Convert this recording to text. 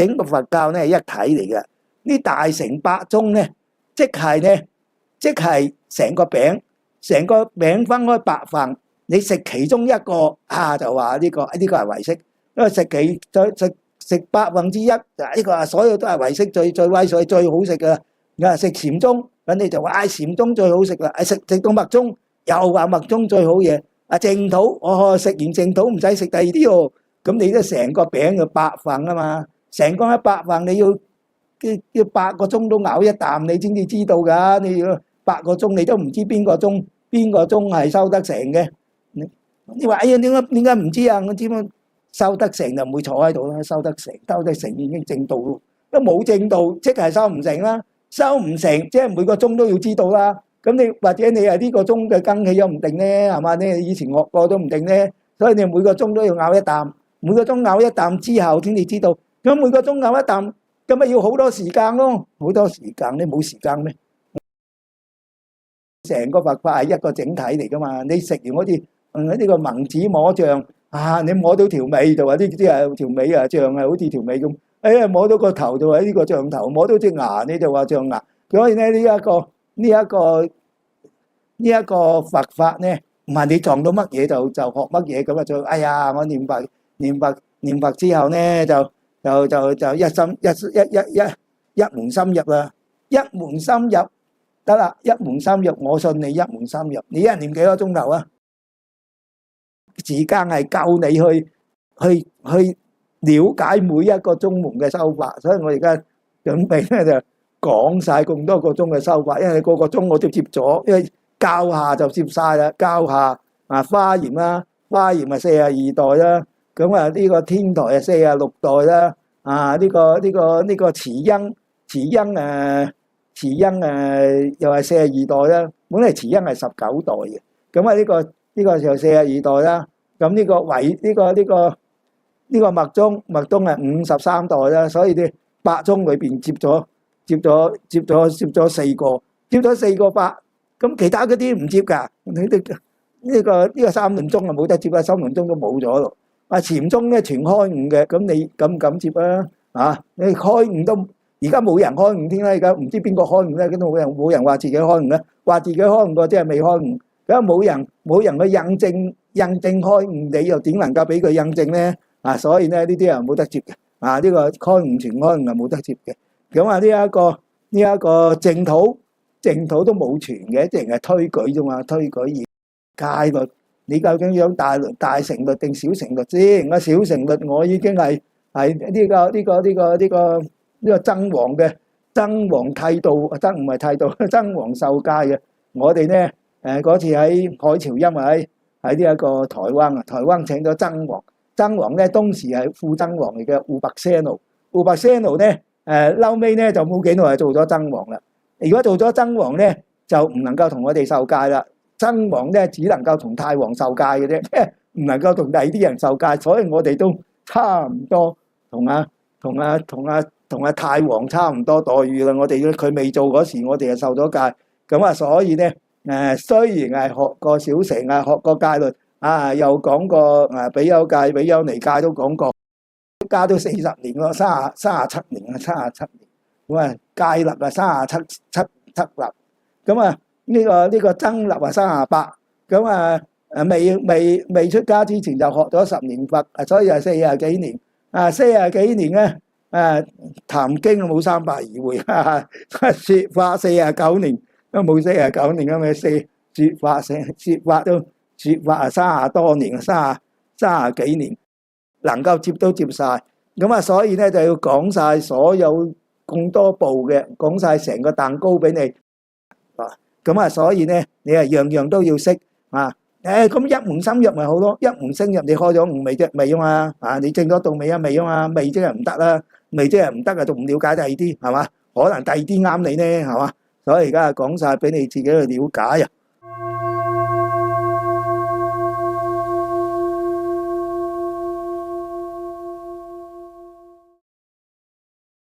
整個佛教咧係一體嚟嘅。呢大乘八宗咧，即係成個餅，成個餅分開八份，你食其中一個就話呢個係唯識，因為食百分之一，呢個所有都係唯識最威水最好食嘅。食禪宗，咁你就話禪宗最好食啦。食到密宗又話密宗最好嘢。淨土，食完淨土唔使食第二啲喎。咁你都成個餅要八份啊嘛，成個一百份你要8個鐘都咬一啖，你先至知道㗎。你要8個鐘你都唔知邊個鐘係收得成嘅。你話哎呀點解唔知啊？我知乜收得成就唔會坐喺度啦，收得成已經正道咯。都冇正道即係收唔成啦，收唔成即係每個鐘都要知道啦。咁你或者你係呢個鐘嘅更起都唔定咧，係嘛？你以前學過都唔定咧，所以你每個鐘都要咬一啖，每個鐘咬一啖之後先至知道。咁每個鐘咬一啖，咁咪要好多時間咯，好多時間。你冇時間咩？成個佛法係一個整體嚟噶嘛？你食完好似呢個盲子摸象你摸到條尾就話呢啲係條尾象好似條尾咁。摸到個頭就話呢個象頭，摸到隻牙你就話象牙。所以咧呢一個佛法咧，唔係你撞到乜嘢就學乜嘢咁就我念佛之後咧就一門深入啦，一門深入得啦，一門深入，我信你一門深入。你一日念幾多鐘頭啊？時間係夠你去了解每一個宗門嘅修法，所以我而家準備咧就講晒咁多個鐘嘅修法，因為個個鐘我都接咗，因為教下就接晒啦，教下華嚴啦，華嚴係42代啦，咁呢個天台係46代啦，呢個慈恩又係42代啦，本嚟慈恩係19代嘅，咁呢個就42代啦，咁呢個密宗係53代啦，所以啲八宗裏邊接咗4個八，咁其他嗰啲唔接㗎。你哋呢個三輪宗冇得接啦，三輪宗都冇咗咯。禪宗咧全開悟嘅，咁你敢唔敢接啊？你開悟都而家冇人開悟添啦，而家唔知邊個開悟咧，咁都冇人話自己開悟咧，話自己開悟過即係未開悟，咁冇人去印證開悟，你又點能夠俾佢印證咧？所以咧呢啲人冇得接嘅。呢個開悟全開悟係冇得接嘅。咁呢一個淨土都冇傳嘅，淨係推舉啫嘛，推舉而戒律。你究竟想大乘律定小乘律先？小乘律我已經係呢個僧王嘅僧王剃度，唔係剃度，僧王受戒嘅。我哋咧嗰次喺海潮音喺呢一個台灣請咗僧王。僧王咧當時係副僧王嚟嘅烏白舍奴咧後尾咧就冇幾耐就做咗僧王啦。如果做咗僧王咧就唔能夠同我哋受戒啦。僧王咧只能夠同太王受戒嘅啫，唔能夠同第二啲人受戒。所以我哋都差唔多同太王差唔多待遇啦。我哋佢未做嗰時，我哋就受咗戒。咁所以咧雖然係學過小乘學過戒律。又講過比丘戒、比丘尼戒都講過，加都40年咯，37年37年。咁戒律37律，咁呢個僧律38。咁未出家之前就學咗10年佛，所以係40幾年。40幾年咧談經冇320回，説法49年都冇49年咁嘅説法都。説法30多年，30幾年能夠接都接晒。咁所以咧就要講晒所有咁多部嘅，講晒成個蛋糕俾你。咁所以咧你樣樣都要識咁一門深入咪好咯？一門深入你開咗悟未啫？未啊嘛。你證咗道未啊？未啊嘛。未即係唔得啦，未即係唔得啊，仲唔了解第二啲係嘛？可能第二啲啱你咧係嘛？所以而家講晒俾你自己去了解啊。